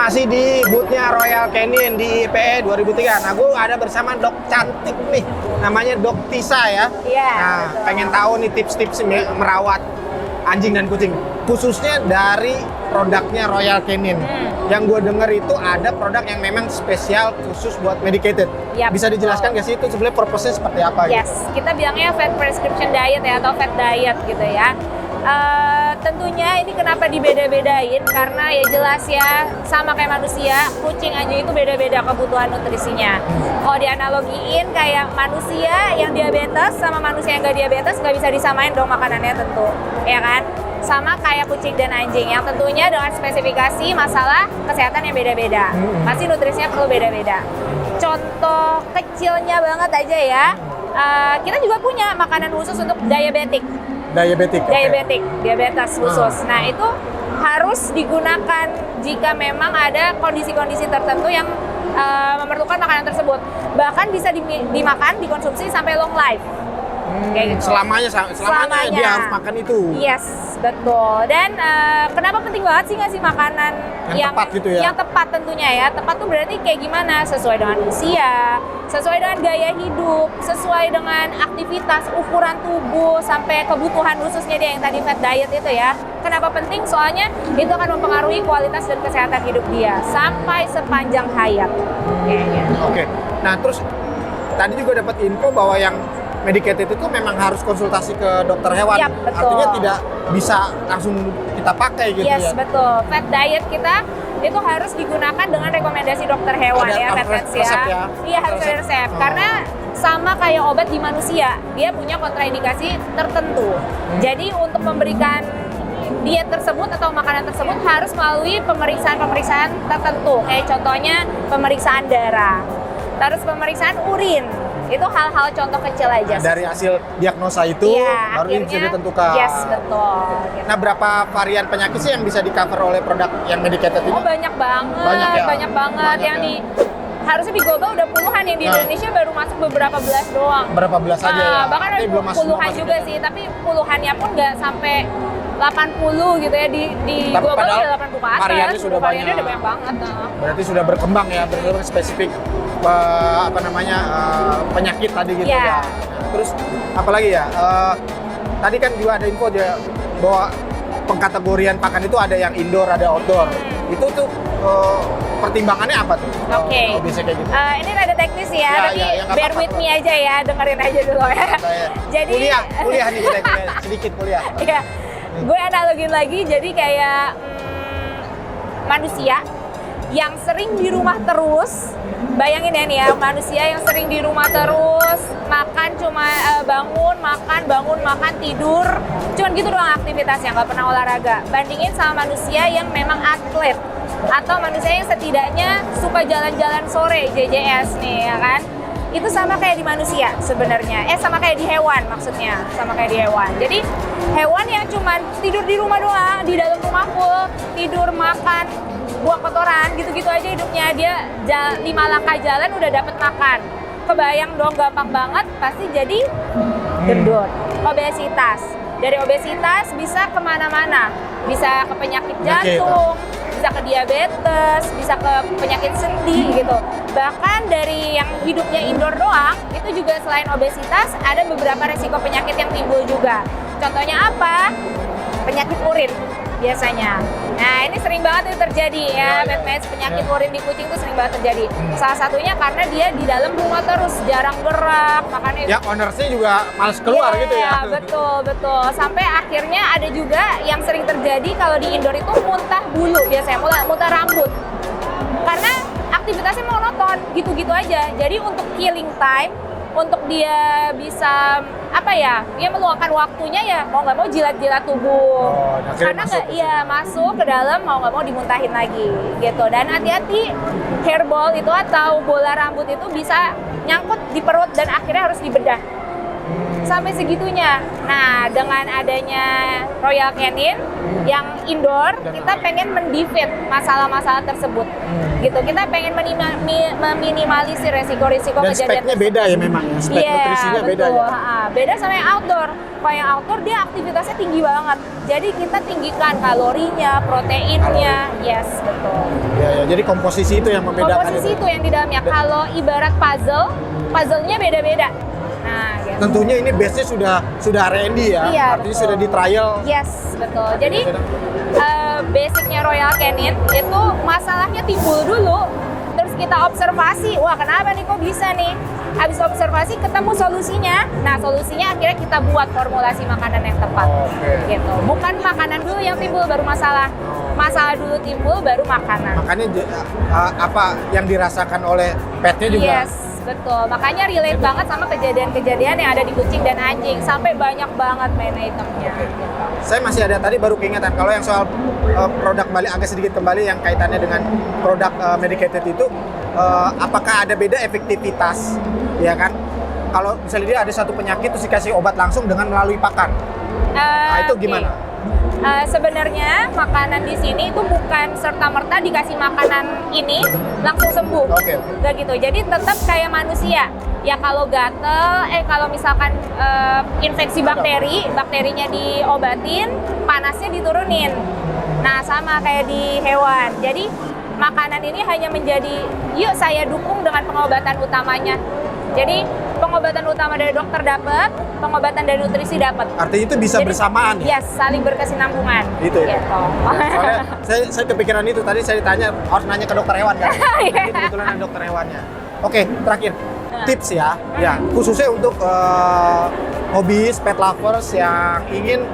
masih di booth-nya Royal Canin di IPE 2003. Nah, gue ada bersama dok cantik nih, namanya Dok Tisa ya. Iya. Nah, pengen tahu nih tips-tips merawat anjing dan kucing, khususnya dari produknya Royal Canin. Yang gue denger itu ada produk yang memang spesial khusus buat medicated. Yap, Bisa dijelaskan nggak sih itu sebenarnya purpose-nya seperti apa? Yes, kita bilangnya vet prescription diet ya, atau vet diet gitu ya. Tentunya ini kenapa dibeda-bedain, karena ya jelas ya, sama kayak manusia, kucing aja itu beda-beda kebutuhan nutrisinya. Kalau dianalogiin kayak manusia yang diabetes sama manusia yang nggak diabetes, nggak bisa disamain dong makanannya tentu, ya kan? Sama kayak kucing dan anjing yang tentunya dengan spesifikasi masalah kesehatan yang beda-beda. Pasti nutrisinya perlu beda-beda. Contoh kecilnya banget aja ya, kita juga punya makanan khusus untuk diabetik. Diabetes khusus. Nah, itu harus digunakan jika memang ada kondisi-kondisi tertentu yang memerlukan makanan tersebut. Bahkan bisa dimakan, dikonsumsi sampai long life. Kayak gitu. Selamanya dia harus makan itu. Yes, betul. Dan kenapa penting banget sih ngasih makanan yang tepat gitu ya? Yang tepat tentunya ya. Tepat tuh berarti kayak gimana? Sesuai dengan usia, sesuai dengan gaya hidup, sesuai dengan aktivitas, ukuran tubuh, sampai kebutuhan khususnya dia yang tadi fat diet itu ya. Kenapa penting? Soalnya itu akan mempengaruhi kualitas dan kesehatan hidup dia sampai sepanjang hayat. Oke. Nah, terus tadi juga dapat info bahwa yang medicated itu memang harus konsultasi ke dokter hewan. Yap, betul. Artinya tidak bisa langsung kita pakai gitu yes, ya. Yes, betul. Fat diet kita itu harus digunakan dengan rekomendasi dokter hewan ya, vet ya. Iya, harus ada resep. Karena sama kayak obat di manusia, dia punya kontraindikasi tertentu. Jadi untuk memberikan diet tersebut atau makanan tersebut harus melalui pemeriksaan-pemeriksaan tertentu. Kayak contohnya pemeriksaan darah, terus pemeriksaan urin. Itu hal-hal contoh kecil aja. Nah, dari hasil diagnosa itu baru ini bisa ditentukan. Yes, betul. Gitu. Nah, berapa varian penyakit sih yang bisa di-cover oleh produk yang medicated ini? Oh, banyak banget. Banyak banget yang di harusnya di global udah puluhan, yang di Indonesia baru masuk beberapa belas doang. Berapa belas aja ya? Bahkan ada puluhan juga sih, tapi puluhannya pun nggak sampai 80 gitu ya, di global udah 80 ke atas. Variannya sudah variannya udah banyak banget. Berarti sudah berkembang ya, benar-benar spesifik penyakit tadi gitu ya. Terus apalagi ya? Tadi kan juga ada info dia bahwa pengkategorian pakan itu ada yang indoor, ada outdoor. Itu tuh pertimbangannya apa tuh? Oke. Bisa kayak gitu. Ini rada teknis ya, tapi bear with me aja ya, dengerin aja dulu ya. Jadi kuliah nih kita sedikit kuliah. Iya. Gue analogin lagi, jadi kayak manusia yang sering di rumah terus. Bayangin ya nih ya, manusia yang sering di rumah terus, makan cuma bangun, makan, tidur. Cuman gitu doang aktivitasnya, nggak pernah olahraga. Bandingin sama manusia yang memang atlet, atau manusia yang setidaknya suka jalan-jalan sore, JJS nih ya kan. Itu sama kayak di manusia sebenarnya. Sama kayak di hewan maksudnya, sama kayak di hewan. Jadi hewan yang cuman tidur di rumah doang, di dalam rumah full, tidur, makan, buang kotoran, gitu-gitu aja hidupnya. Dia 5 langkah jalan udah dapet makan. Kebayang dong, gampang banget, pasti jadi gendut. Obesitas. Dari obesitas bisa kemana-mana. Bisa ke penyakit jantung, bisa ke diabetes, bisa ke penyakit sendi gitu. Bahkan dari yang hidupnya indoor doang, itu juga selain obesitas, ada beberapa resiko penyakit yang timbul juga. Contohnya apa? Penyakit urin biasanya. Nah, ini sering banget itu terjadi ya, penyakit urin di kucing itu sering banget terjadi. Salah satunya karena dia di dalam rumah terus, jarang gerak, makanya ya ownersnya juga males keluar gitu ya. Betul. Sampai akhirnya ada juga yang sering terjadi kalau di indoor itu muntah bulu biasanya, muntah rambut. Karena aktivitasnya monoton, gitu-gitu aja. Jadi untuk killing time, untuk dia bisa dia meluangkan waktunya ya mau nggak mau jilat-jilat tubuh. Karena masuk ke dalam, mau nggak mau dimuntahin lagi gitu. Dan hati-hati, hairball itu atau bola rambut itu bisa nyangkut di perut dan akhirnya harus dibedah. sampai segitunya. Nah, dengan adanya Royal Canin yang indoor, kita pengen mendefeat masalah-masalah tersebut. Gitu. Kita pengen meminimalisir resiko-resiko Dan kejadian. speknya beda ya memang ya. Spek nutrisinya beda ya. Beda sama yang outdoor. Kalau yang outdoor dia aktivitasnya tinggi banget. Jadi kita tinggikan kalorinya, proteinnya. Yes, betul. Ya, jadi komposisi itu yang membedakan. Komposisi itu yang di dalamnya. Kalau ibarat puzzle-nya beda-beda. Nah, gitu. Tentunya ini base-nya sudah R&D ya. Iya, artinya betul. sudah di trial. Yes, betul. Jadi basicnya Royal Canin itu masalahnya timbul dulu, terus kita observasi, wah kenapa nih kok bisa nih? Habis observasi ketemu solusinya. Nah, solusinya akhirnya kita buat formulasi makanan yang tepat. Oke. Gitu. Bukan makanan dulu yang timbul baru masalah. Masalah dulu timbul baru makanan. Makanya apa yang dirasakan oleh petnya juga. Yes, betul. Makanya relate banget sama kejadian-kejadian yang ada di kucing dan anjing. Sampai banyak banget main itemnya. Saya masih ada tadi baru keingetan kalau yang soal produk kembali agak sedikit kembali yang kaitannya dengan produk medicated itu apakah ada beda efektivitas ya kan? Kalau misalnya dia ada satu penyakit terus dikasih obat langsung dengan melalui pakan. Nah, itu gimana? Sebenarnya makanan di sini itu bukan serta-merta dikasih makanan ini langsung sembuh. Oke. Nggak gitu. Jadi tetap kayak manusia. Ya kalau gatel, kalau misalkan infeksi bakteri, bakterinya diobatin, panasnya diturunin. Nah sama kayak di hewan. Jadi makanan ini hanya menjadi, yuk saya dukung dengan pengobatan utamanya. Jadi pengobatan utama dari dokter dapat, pengobatan dari nutrisi dapat. Artinya itu bisa bersamaan ya? Yes, saling berkesinambungan. Gitu ya? Gitu. Soalnya saya kepikiran itu, tadi saya ditanya, harus nanya ke dokter hewan kan? Jadi kebetulan ada dokter hewannya. Oke, terakhir, tips ya, khususnya untuk hobis, pet lovers yang ingin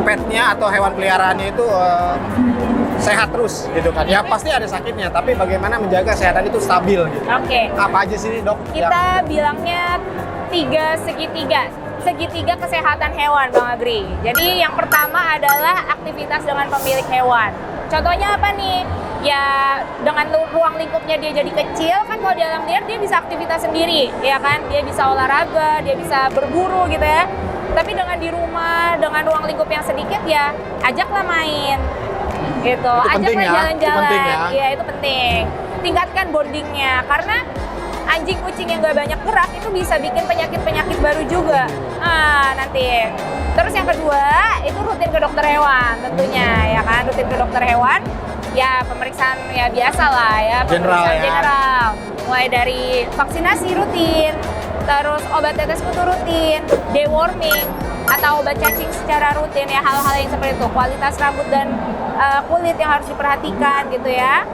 petnya atau hewan peliharaannya itu sehat terus gitu kan. Ya pasti ada sakitnya, tapi bagaimana menjaga kesehatan itu stabil gitu. Oke. Apa aja sih dok? Kita bilangnya 3 segitiga kesehatan hewan, Bang Agri. Jadi yang pertama adalah aktivitas dengan pemilik hewan. Contohnya apa nih? Ya dengan ruang lingkupnya dia jadi kecil kan, kalau di alam liar dia bisa aktivitas sendiri, ya kan? Dia bisa olahraga, dia bisa berburu gitu ya. Tapi dengan di rumah, dengan ruang lingkup yang sedikit ya ajaklah main. Gitu. Ajaklah jalan-jalan. Iya, itu penting. Tingkatkan bondingnya karena anjing kucing yang nggak banyak gerak itu bisa bikin penyakit-penyakit baru juga. Nanti. Terus yang kedua, itu rutin ke dokter hewan tentunya, ya kan? Rutin ke dokter hewan. Ya pemeriksaan ya biasa lah ya, pemeriksaan general. Mulai dari vaksinasi rutin, terus obat tetes kutu rutin, deworming, atau obat cacing secara rutin ya, hal-hal yang seperti itu. Kualitas rambut dan kulit yang harus diperhatikan gitu ya.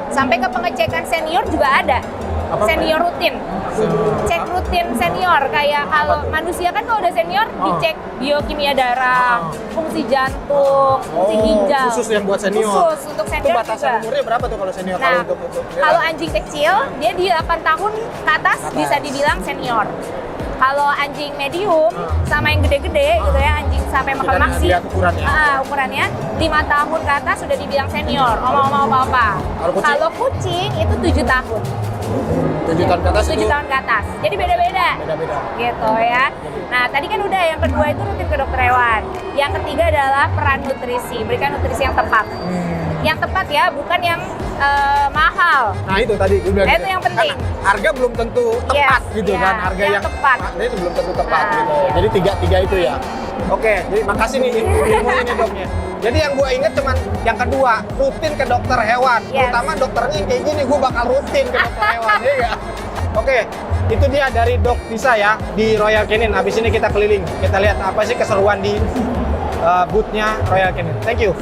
Sampai ke pengecekan senior juga ada. Senior rutin. Cek rutin senior, kayak kalau manusia kan kalau udah senior dicek biokimia darah, fungsi jantung, fungsi ginjal. Khusus yang buat senior. Khusus untuk senior itu batasan juga. umurnya berapa tuh kalau senior? Nah, kalau anjing kecil dia di 8 tahun ke atas bisa dibilang senior. Kalau anjing medium sama yang gede-gede gitu ya, anjing sampai makan maksi, ukurannya 5 tahun ke atas sudah dibilang senior, omong-omong apa-apa. Kalau kucing itu 7 tahun. 7 tahun ke atas 7 tahun ke atas. Jadi beda-beda. Gitu ya. Nah, tadi kan udah yang kedua itu rutin ke dokter hewan. Yang ketiga adalah peran nutrisi. Berikan nutrisi yang tepat. Yang tepat ya, bukan yang mahal. Nah, itu tadi gue bilang. Itu yang penting. Kan harga belum tentu tepat gitu kan. Harga yang tepat. Itu belum tentu tepat gitu. Jadi tiga itu ya. Oke, jadi makasih nih ilmu ini doknya. Jadi yang gue inget cuman yang kedua, rutin ke dokter hewan. Terutama dokternya yang kayak gini, gue bakal rutin ke dokter hewan, ya nggak? Oke, itu dia dari Dok Tisa ya, di Royal Canin. Habis ini kita keliling, kita lihat apa sih keseruan di booth-nya Royal Canin. Thank you.